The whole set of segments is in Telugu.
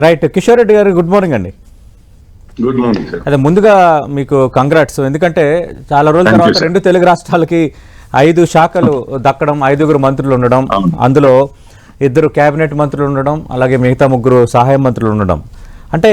రైట్. కిషోర్ రెడ్డి గారు గుడ్ మార్నింగ్ అండి. Good morning sir. అదే ముందుగా మీకు కంగ్రాట్స్, ఎందుకంటే చాలా రోజుల తర్వాత రెండు తెలుగు రాష్ట్రాలకి 5 శాఖలు దక్కడం, 5గురు మంత్రులు ఉండడం, అందులో 2 కేబినెట్ మంత్రులు ఉండడం, అలాగే మిగతా 3 సహాయ మంత్రులు ఉండడం. అంటే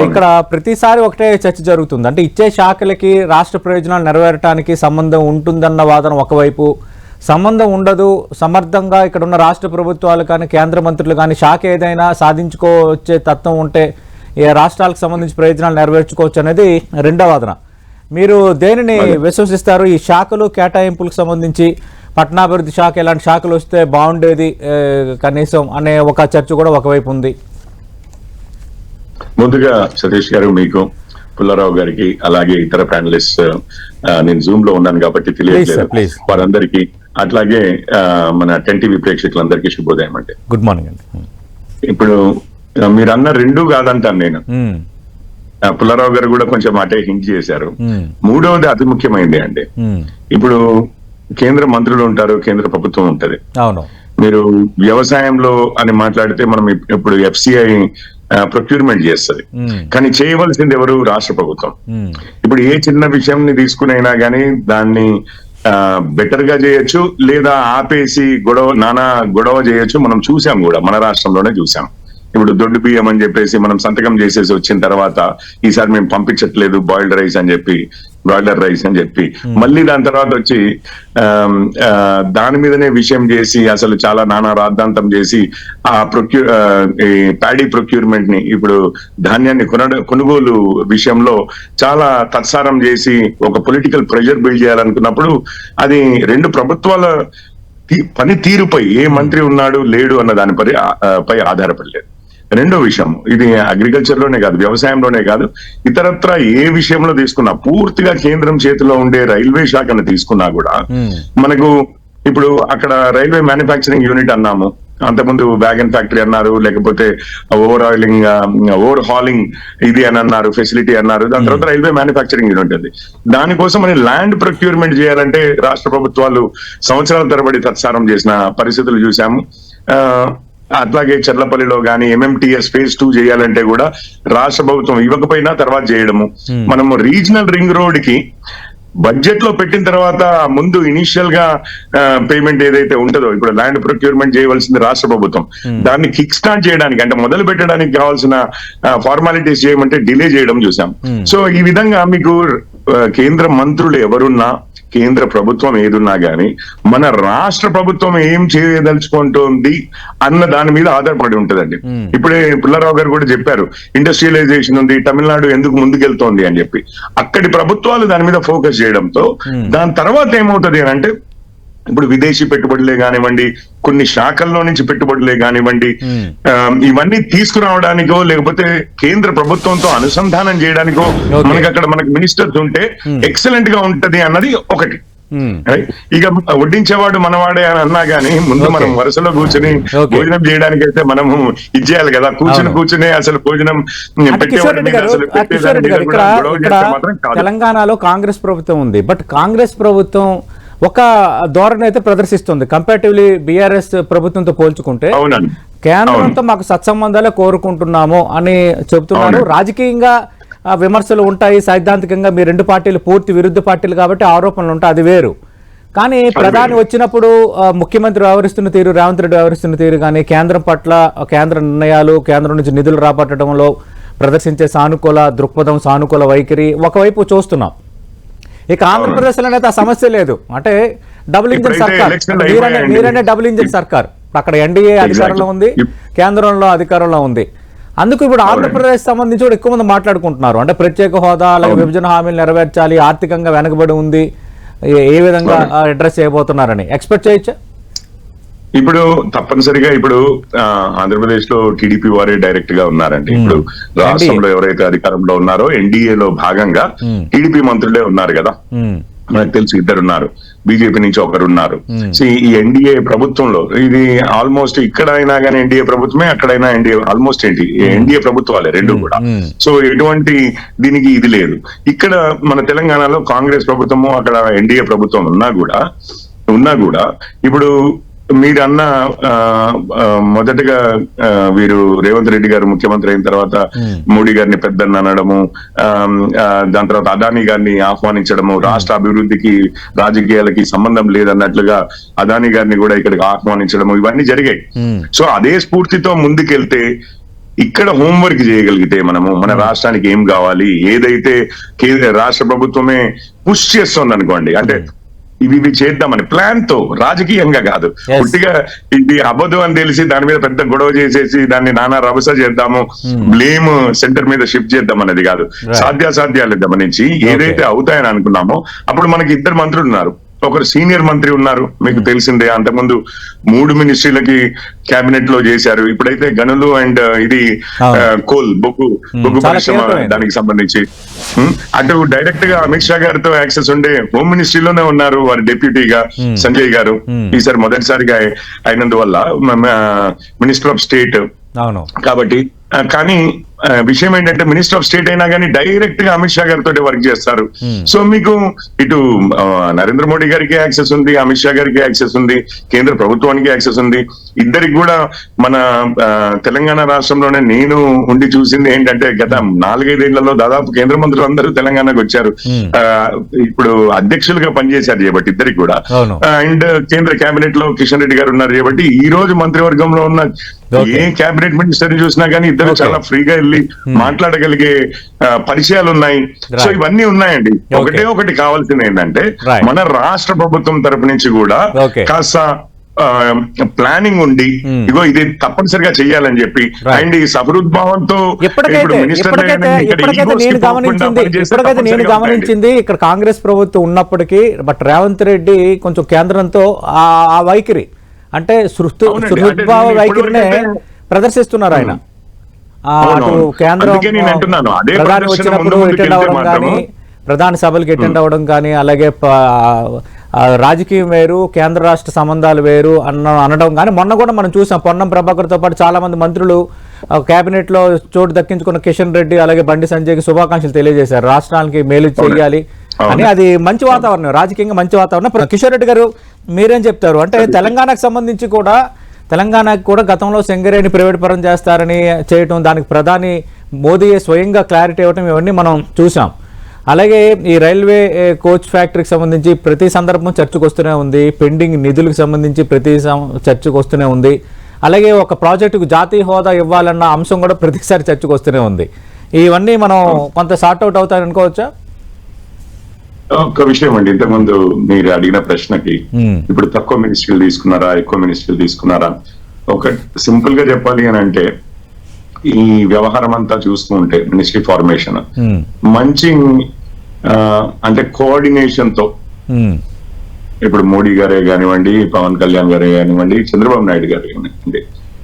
ఇక్కడ ప్రతిసారి ఒకటే చర్చ జరుగుతుంది. అంటే ఇచ్చే శాఖలకి రాష్ట్ర ప్రయోజనాలు నెరవేరటానికి సంబంధం ఉంటుందన్న వాదన ఒకవైపు, సంబంధం ఉండదు, సమర్థంగా ఇక్కడ ఉన్న రాష్ట్ర ప్రభుత్వాలు కానీ కేంద్ర మంత్రులు కానీ శాఖ ఏదైనా సాధించుకోవచ్చే తత్వం ఉంటే ఏ రాష్ట్రాలకు సంబంధించి ప్రయోజనాలు నెరవేర్చుకోవచ్చు అనేది రెండో వాదన. మీరు దేనిని విశ్వసిస్తారు? ఈ శాఖలు కేటాయింపులకు సంబంధించి పట్టణాభివృద్ధి శాఖ ఇలాంటి శాఖలు వస్తే బాగుండేది కనీసం అనే ఒక చర్చ కూడా ఒకవైపు ఉంది. ముందుగా సతీష్ గారు, మీకు, పుల్లారావు గారికి, అలాగే ఇతర ప్యానలిస్ట్, నేను జూమ్ లో ఉన్నాను కాబట్టి తెలియట్లేదు వారందరికీ, అట్లాగే మన 10 టీవీ ప్రేక్షకులందరికీ శుభోదయం అండి. గుడ్ మార్నింగ్ అండి. ఇప్పుడు మీరు అన్న 2 కాదంటాను నేను. పుల్లారావు గారు కూడా కొంచెం అటే హింట్ చేశారు. 3వది అతి ముఖ్యమైనది అండి. ఇప్పుడు కేంద్ర మంత్రులు ఉంటారు, కేంద్ర ప్రభుత్వం ఉంటది. అవును. మీరు వ్యవసాయంలో అని మాట్లాడితే మనం ఇప్పుడు FCI ప్రొక్యూర్మెంట్ చేస్తుంది, కానీ చేయవలసింది ఎవరు? రాష్ట్ర ప్రభుత్వం. ఇప్పుడు ఏ చిన్న విషయంని తీసుకునైనా కానీ దాన్ని బెటర్ గా చేయొచ్చు, లేదా ఆపేసి నానా గొడవ చేయొచ్చు. మనం చూసాం కూడా, మన రాష్ట్రంలోనే చూసాం. ఇప్పుడు దొడ్డు బియ్యం అని చెప్పేసి మనం సంతకం చేసేసి వచ్చిన తర్వాత ఈసారి మేము పంపించట్లేదు బాయిల్డ్ రైస్ అని చెప్పి, బాయిలర్ రైస్ అని చెప్పి, మళ్ళీ దాని తర్వాత వచ్చి దాని మీదనే విషయం చేసి అసలు చాలా నానా రాద్ధాంతం చేసి ఆ ప్యాడీ ప్రొక్యూర్మెంట్ ని, ఇప్పుడు ధాన్యాన్ని కొనుగోలు విషయంలో చాలా తత్సారం చేసి ఒక పొలిటికల్ ప్రెషర్ బిల్డ్ చేయాలనుకున్నప్పుడు అది 2 ప్రభుత్వాల పని తీరుపై, ఏ మంత్రి ఉన్నాడు లేడు అన్న దానిపై ఆధారపడలేదు. రెండో విషయం, ఇది అగ్రికల్చర్ లోనే కాదు, వ్యవసాయంలోనే కాదు, ఇతరత్ర ఏ విషయంలో తీసుకున్నా పూర్తిగా కేంద్రం చేతిలో ఉండే రైల్వే శాఖను తీసుకున్నా కూడా మనకు ఇప్పుడు అక్కడ రైల్వే మ్యానుఫ్యాక్చరింగ్ యూనిట్ అన్నాము, అంతకుముందు వ్యాగన్ ఫ్యాక్టరీ అన్నారు, లేకపోతే ఓవర్ హాలింగ్ ఇది అని అన్నారు, ఫెసిలిటీ అన్నారు. దాని తర్వాత రైల్వే మ్యానుఫ్యాక్చరింగ్ యూనిట్ ఉంది. దానికోసం అని ల్యాండ్ ప్రొక్యూర్మెంట్ చేయాలంటే రాష్ట్ర ప్రభుత్వాలు సంవత్సరాల తరబడి తత్సారం చేసిన పరిస్థితులు చూసాము. అట్లాగే చర్లపల్లిలో కానీ MMTS phase 2 చేయాలంటే కూడా రాష్ట్ర ప్రభుత్వం ఇవ్వకపోయినా తర్వాత చేయడము. మనము రీజనల్ రింగ్ రోడ్ కి బడ్జెట్ లో పెట్టిన తర్వాత ముందు ఇనిషియల్ గా పేమెంట్ ఏదైతే ఉంటుందో, ఇప్పుడు ల్యాండ్ ప్రొక్యూర్మెంట్ చేయవలసింది రాష్ట్ర ప్రభుత్వం, దాన్ని కిక్ స్టార్ట్ చేయడానికి, అంటే మొదలు పెట్టడానికి కావాల్సిన ఫార్మాలిటీస్ చేయమంటే డిలే చేయడం చూసాం. సో ఈ విధంగా మీకు కేంద్ర మంత్రులు ఎవరున్నా, కేంద్ర ప్రభుత్వం ఏదున్నా గానీ మన రాష్ట్ర ప్రభుత్వం ఏం చేయదలుచుకుంటోంది అన్న దాని మీద ఆధారపడి ఉంటదండి. ఇప్పుడే పుల్లారావు గారు కూడా చెప్పారు, ఇండస్ట్రియలైజేషన్ ఉంది, తమిళనాడు ఎందుకు ముందుకెళ్తోంది అని చెప్పి. అక్కడి ప్రభుత్వాలు దాని మీద ఫోకస్ చేయడంతో దాని తర్వాత ఏమవుతుంది అని అంటే, ఇప్పుడు విదేశీ పెట్టుబడులే కానివ్వండి, కొన్ని శాఖల్లో నుంచి పెట్టుబడులే కానివ్వండి, ఇవన్నీ తీసుకురావడానికో లేకపోతే కేంద్ర ప్రభుత్వంతో అనుసంధానం చేయడానికో మనకు మినిస్టర్స్ ఉంటే ఎక్సలెంట్ గా ఉంటది అన్నది ఒకటి. ఇక వడ్డించేవాడు మనవాడే అని అన్నా గానీ ముందు మనం వరుసలో కూర్చొని భోజనం చేయడానికి అయితే మనము ఇచ్చేయాలి కదా. కూర్చుని అసలు భోజనం తెలంగాణలో కాంగ్రెస్ ప్రభుత్వం ఉంది, బట్ కాంగ్రెస్ ప్రభుత్వం ఒక ధోరణి అయితే ప్రదర్శిస్తుంది కంపారిటివ్లీ BRS ప్రభుత్వంతో పోల్చుకుంటే. కేంద్రంతో మాకు సత్సంబంధాలే కోరుకుంటున్నాము అని చెబుతున్నారు. రాజకీయంగా విమర్శలు ఉంటాయి, సైద్ధాంతికంగా మీ 2 పార్టీలు పూర్తి విరుద్ధ పార్టీలు కాబట్టి ఆరోపణలు ఉంటాయి, అది వేరు. కానీ ప్రధాని వచ్చినప్పుడు ముఖ్యమంత్రి వ్యవహరిస్తున్న తీరు, రేవంత్ రెడ్డి వ్యవహరిస్తున్న తీరు కానీ, కేంద్రం పట్ల కేంద్ర నిర్ణయాలు, కేంద్రం నుంచి నిధులు రాబట్టడంలో ప్రదర్శించే సానుకూల దృక్పథం, సానుకూల వైఖరి ఒకవైపు చూస్తున్నాం. ఇక ఆంధ్రప్రదేశ్ లో అయితే ఆ సమస్య లేదు, అంటే డబుల్ ఇంజిన్ సర్కార్, మీరనే డబుల్ ఇంజిన్ సర్కార్. అక్కడ NDA అధికారంలో ఉంది, కేంద్రంలో అధికారంలో ఉంది. అందుకు ఇప్పుడు ఆంధ్రప్రదేశ్ సంబంధించి కూడా ఎక్కువ మంది మాట్లాడుకుంటున్నారు, అంటే ప్రత్యేక హోదా, అలాగే విభజన హామీలు నెరవేర్చాలి, ఆర్థికంగా వెనకబడి ఉంది, ఏ విధంగా అడ్రస్ చేయబోతున్నారని ఎక్స్పెక్ట్ చేయొచ్చా? ఇప్పుడు తప్పనిసరిగా ఇప్పుడు ఆంధ్రప్రదేశ్ లో టీడీపీ వారే డైరెక్ట్ గా ఉన్నారండి. ఇప్పుడు రాష్ట్రంలో ఎవరైతే అధికారంలో ఉన్నారో NDA లో భాగంగా టీడీపీ మంత్రులే ఉన్నారు కదా. మనకు తెలుసు 2 ఉన్నారు, బీజేపీ నుంచి 1 ఉన్నారు. సో ఈ NDA ప్రభుత్వంలో ఇది ఆల్మోస్ట్ ఇక్కడైనా కానీ NDA ప్రభుత్వమే, అక్కడైనా ఆల్మోస్ట్ NDA ప్రభుత్వాలే 2 కూడా. సో ఎటువంటి దీనికి ఇది లేదు. ఇక్కడ మన తెలంగాణలో కాంగ్రెస్ ప్రభుత్వము, అక్కడ NDA ప్రభుత్వం ఉన్నా కూడా ఇప్పుడు మీరన్న మొదటగా వీరు రేవంత్ రెడ్డి గారు ముఖ్యమంత్రి అయిన తర్వాత మోడీ గారిని పెద్దన్న అనడము, దాని తర్వాత అదానీ గారిని ఆహ్వానించడము, రాష్ట్ర అభివృద్ధికి రాజకీయాలకి సంబంధం లేదన్నట్లుగా అదానీ గారిని కూడా ఇక్కడికి ఆహ్వానించడము, ఇవన్నీ జరిగాయి. సో అదే స్ఫూర్తితో ముందుకెళ్తే ఇక్కడ హోంవర్క్ చేయగలిగితే మనము మన రాష్ట్రానికి ఏం కావాలి, ఏదైతే రాష్ట్ర ప్రభుత్వమే పుష్ చేస్తుంది అనుకోండి, అంటే ఇవి చేద్దామని ప్లాన్ తో, రాజకీయంగా కాదు, పుట్టిగా ఇది అబద్ధం అని తెలిసి దాని మీద పెద్ద గొడవ చేసేసి దాన్ని నానా రభస చేద్దాము, బ్లేమ్ సెంటర్ మీద షిఫ్ట్ చేద్దాం అనేది కాదు. సాధ్యాసాధ్యాలు గమనించి ఏదైతే అవుతాయని అనుకున్నామో, అప్పుడు మనకి ఇద్దరు మంత్రులు ఉన్నారు. ఒకరు సీనియర్ మంత్రి ఉన్నారు, మీకు తెలిసిందే, అంతకుముందు 3 మినిస్ట్రీలకి కేబినెట్ లో చేశారు. ఇప్పుడైతే గనులు అండ్ ఇది బొగ్గు పరిశ్రమ దానికి సంబంధించి అటు డైరెక్ట్ గా అమిత్ షా గారితో యాక్సెస్ ఉండే హోమ్ మినిస్ట్రీలోనే ఉన్నారు వారి డిప్యూటీగా సంజయ్ గారు. ఈసారి మొదటిసారిగా అయినందువల్ల మినిస్టర్ ఆఫ్ స్టేట్ కాబట్టి. కానీ విషయం ఏంటంటే మినిస్టర్ ఆఫ్ స్టేట్ అయినా కానీ డైరెక్ట్ గా అమిత్ షా గారితో వర్క్ చేస్తారు. సో మీకు ఇటు నరేంద్ర మోడీ గారికి యాక్సెస్ ఉంది, అమిత్ షా గారికి యాక్సెస్ ఉంది, కేంద్ర ప్రభుత్వానికి యాక్సెస్ ఉంది. ఇద్దరికి కూడా మన తెలంగాణ రాష్ట్రంలోనే నేను ఉండి చూసింది ఏంటంటే గత 4-5 ఏళ్లలో దాదాపు కేంద్ర మంత్రులు అందరూ తెలంగాణకు వచ్చారు. ఇప్పుడు అధ్యక్షులుగా పనిచేశారు కాబట్టి ఇద్దరికి కూడా. అండ్ కేంద్ర కేబినెట్ లో కిషన్ రెడ్డి గారు ఉన్నారు కాబట్టి ఈ రోజు మంత్రివర్గంలో ఉన్న ఏ కేబినెట్ మినిస్టర్ చూసినా కానీ ఇద్దరు చాలా ఫ్రీగా వెళ్ళి మాట్లాడగలిగే పరిచయాలు ఉన్నాయి. సో ఇవన్నీ ఉన్నాయండి. ఒకటి కావాల్సింది ఏంటంటే మన రాష్ట్ర ప్రభుత్వం తరపు నుంచి కూడా కాస్త ప్లానింగ్ ఉండి ఇగో ఇది తప్పనిసరిగా చెయ్యాలని చెప్పి, అండ్ ఈ సహృద్భావంతో నేను గమనించింది ఇక్కడ కాంగ్రెస్ ప్రభుత్వం ఉన్నప్పటికీ బట్ రేవంత్ రెడ్డి కొంచెం కేంద్రంతో ఆ వైఖరి అంటే సృహద్భావ వైఖరినే ప్రదర్శిస్తున్నారు ఆయన. అటు కేంద్రం ప్రధాని వచ్చినప్పుడు అటెండ్ అవ్వడం కానీ, ప్రధాన సభలకు అటెండ్ అవ్వడం కానీ, అలాగే రాజకీయం వేరు కేంద్ర రాష్ట్ర సంబంధాలు వేరు అనడం కానీ, మొన్న కూడా మనం చూసాం పొన్నం ప్రభాకర్తో పాటు చాలా మంది మంత్రులు కేబినెట్ లో చోటు దక్కించుకున్న కిషన్ రెడ్డి అలాగే బండి సంజయ్కి శుభాకాంక్షలు తెలియజేశారు, రాష్ట్రానికి మేలు చేయాలి అని. అది మంచి వాతావరణం, రాజకీయంగా మంచి వాతావరణం. కిషన్ రెడ్డి గారు మీరేం చెప్తారు? అంటే తెలంగాణకు సంబంధించి కూడా తెలంగాణకు కూడా గతంలో సింగరేణి ప్రైవేట్ పరం చేస్తారని చేయటం, దానికి ప్రధాని మోదీ స్వయంగా క్లారిటీ ఇవ్వటం, ఇవన్నీ మనం చూసాం. అలాగే ఈ రైల్వే కోచ్ ఫ్యాక్టరీకి సంబంధించి ప్రతి సందర్భం చర్చకు వస్తూనే ఉంది, పెండింగ్ నిధులకు సంబంధించి ప్రతి చర్చకు వస్తూనే ఉంది, అలాగే ఒక ప్రాజెక్టుకు జాతీయ హోదా ఇవ్వాలన్న అంశం కూడా ప్రతిసారి చర్చకు వస్తూనే ఉంది. ఇవన్నీ మనం కొంత సార్ట్ అవుట్ అవుతాయని అనుకోవచ్చా? ఒక్క విషయం అండి, ఇంతకుముందు మీరు అడిగిన ప్రశ్నకి ఇప్పుడు తక్కువ మినిస్ట్రీలు తీసుకున్నారా ఎక్కువ మినిస్ట్రీలు తీసుకున్నారా, ఒక సింపుల్ గా చెప్పాలి అని అంటే ఈ వ్యవహారం అంతా చూస్తూ ఉంటే మినిస్ట్రీ ఫార్మేషన్ మంచి అంటే కోఆర్డినేషన్ తో ఇప్పుడు మోడీ గారే కానివ్వండి, పవన్ కళ్యాణ్ గారే కానివ్వండి, చంద్రబాబు నాయుడు గారే కానివ్వండి,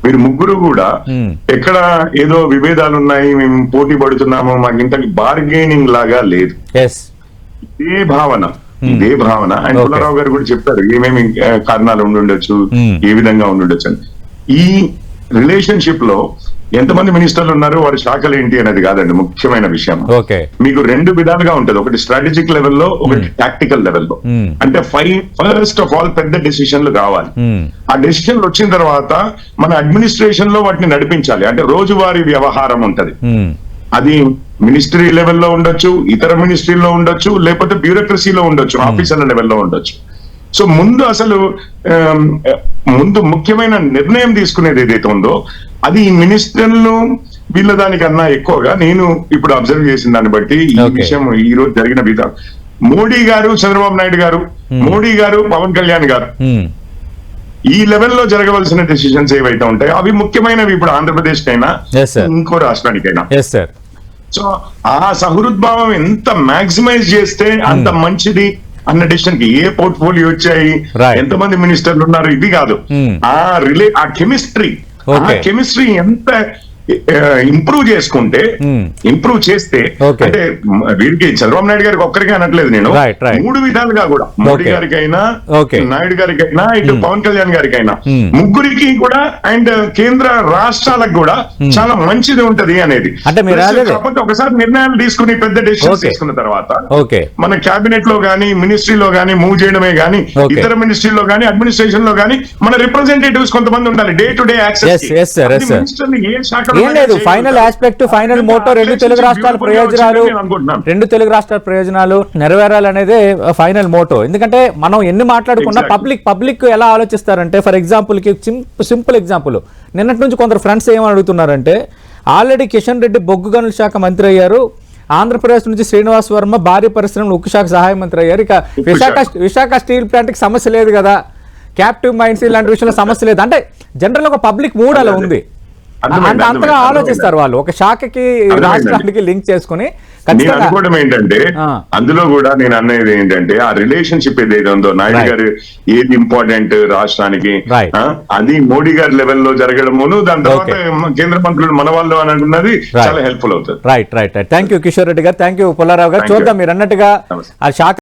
వీరు ముగ్గురు కూడా ఎక్కడ ఏదో విభేదాలు ఉన్నాయి, మేము పోటీ పడుతున్నాము, మాకు ఇంత బార్గెనింగ్ లాగా లేదు. ఇదే భావన అండ్ పుల్లారావు గారు కూడా చెప్తారు ఏమేమి కారణాలు ఉండుండొచ్చు, ఏ విధంగా ఉండుండొచ్చు అని. ఈ రిలేషన్షిప్ లో ఎంతమంది మినిస్టర్లు ఉన్నారు, వారి శాఖలు ఏంటి అనేది కాదండి ముఖ్యమైన విషయం. మీకు 2 విధాలుగా ఉంటది, ఒకటి స్ట్రాటజిక్ లెవెల్లో, ఒకటి టాక్టికల్ లెవెల్లో. అంటే ఫస్ట్ ఆఫ్ ఆల్ పెద్ద డెసిషన్లు కావాలి. ఆ డెసిషన్లు వచ్చిన తర్వాత మన అడ్మినిస్ట్రేషన్ లో వాటిని నడిపించాలి. అంటే రోజువారీ వ్యవహారం ఉంటది, అది మినిస్ట్రీ లెవెల్లో ఉండొచ్చు, ఇతర మినిస్ట్రీలో ఉండొచ్చు, లేకపోతే బ్యూరోక్రసీలో ఉండొచ్చు, ఆఫీసర్ల లెవెల్లో ఉండొచ్చు. సో ముందు ముఖ్యమైన నిర్ణయం తీసుకునేది ఏదైతే ఉందో అది ఈ మినిస్టర్లు వీళ్ళ దానికన్నా ఎక్కువగా నేను ఇప్పుడు అబ్జర్వ్ చేసిన దాన్ని బట్టి ఈ విషయం ఈ రోజు జరిగిన విధానం, మోడీ గారు, చంద్రబాబు నాయుడు గారు, మోడీ గారు, పవన్ కళ్యాణ్ గారు ఈ లెవెల్లో జరగవలసిన డెసిషన్స్ ఏవైతే ఉంటాయో అవి ముఖ్యమైనవి. ఇప్పుడు ఆంధ్రప్రదేశ్ కైనా ఇంకో రాష్ట్రానికైనా. సో ఆ సహృద్భావం ఎంత మాక్సిమైజ్ చేస్తే అంత మంచిది అన్న డెసిషన్ కి ఏ పోర్ట్ఫోలియో వచ్చాయి, ఎంతమంది మినిస్టర్లు ఉన్నారు, ఇది కాదు, ఆ కెమిస్ట్రీ ఎంత ఇంప్రూవ్ చేసుకుంటే ఇంప్రూవ్ చేస్తే Okay. అంటే వీరికి చంద్రబాబు నాయుడు గారికి ఒక్కరికే అనట్లేదు నేను, Right, right. 3 విధాలుగా కూడా మోడీ Okay. గారికైనా Okay. నాయుడు గారికైనా ఇటు పవన్ కళ్యాణ్ గారికైనా ముగ్గురికి కూడా అండ్ కేంద్ర రాష్ట్రాలకు కూడా చాలా మంచిది ఉంటది అనేది. అంటే మీరు అదే- కాకపోతే ఒకసారి నిర్ణయాలు తీసుకుని పెద్ద డెసిషన్స్ Okay. తీసుకున్న తర్వాత ఓకే మన క్యాబినెట్ లో గానీ మినిస్ట్రీలో గానీ మూవ్ చేయడమే గానీ Okay. ఇతర మినిస్ట్రీలో గానీ అడ్మినిస్ట్రేషన్ లో గానీ మన రిప్రజెంటేటివ్స్ కొంతమంది ఉండాలి day to day Yes, yes, sir, yes, sir. ఏం లేదు, ఫైనల్ ఆస్పెక్ట్ ఫైనల్ మోటో రెండు తెలుగు రాష్ట్రాల ప్రయోజనాలు నెరవేరాలనేదే ఫైనల్ మోటో. ఎందుకంటే మనం ఎన్ని మాట్లాడుకున్నా Exactly. పబ్లిక్ ఎలా ఆలోచిస్తారంటే, ఫర్ ఎగ్జాంపుల్ కి సింపుల్ ఎగ్జాంపుల్, నిన్నటి నుంచి కొందరు ఫ్రెండ్స్ ఏమని అడుగుతున్నారంటే, ఆల్రెడీ కిషన్ రెడ్డి బొగ్గు గనుల శాఖ మంత్రి అయ్యారు, ఆంధ్రప్రదేశ్ నుంచి శ్రీనివాస్ వర్మ భారీ పరిశ్రమలు ఉక్కు శాఖ సహాయ మంత్రి అయ్యారు, ఇక విశాఖ స్టీల్ ప్లాంట్ కి సమస్య లేదు కదా, క్యాప్టివ్ మైన్స్ ఇలాంటి విషయంలో సమస్య లేదు అంటే జనరల్ ఒక పబ్లిక్ మూడ్ అలా ఉంది. అంటే అంతగా ఆలోచిస్తారు వాళ్ళు, ఒక శాఖకి రాష్ట్రానికి లింక్ చేసుకుని. నేను అనుకోవడం ఏంటంటే అందులో కూడా నేను అనేది ఏంటంటే ఆ రిలేషన్షిప్ ఏదైతే ఉందో నాయుడు గారు ఏది ఇంపార్టెంట్ రాష్ట్రానికి అది మోడీ గారి లెవెల్లో జరగడమును, దాని తర్వాత కేంద్ర మంత్రులు మన వాళ్ళు అని అనుకున్నది చాలా హెల్ప్ఫుల్ అవుతుంది. Right thank you Kishore Reddy గారు, థ్యాంక్ యూ పుల్లారావు గారు. చూద్దాం మీరు అన్నట్టుగా ఆ శాఖ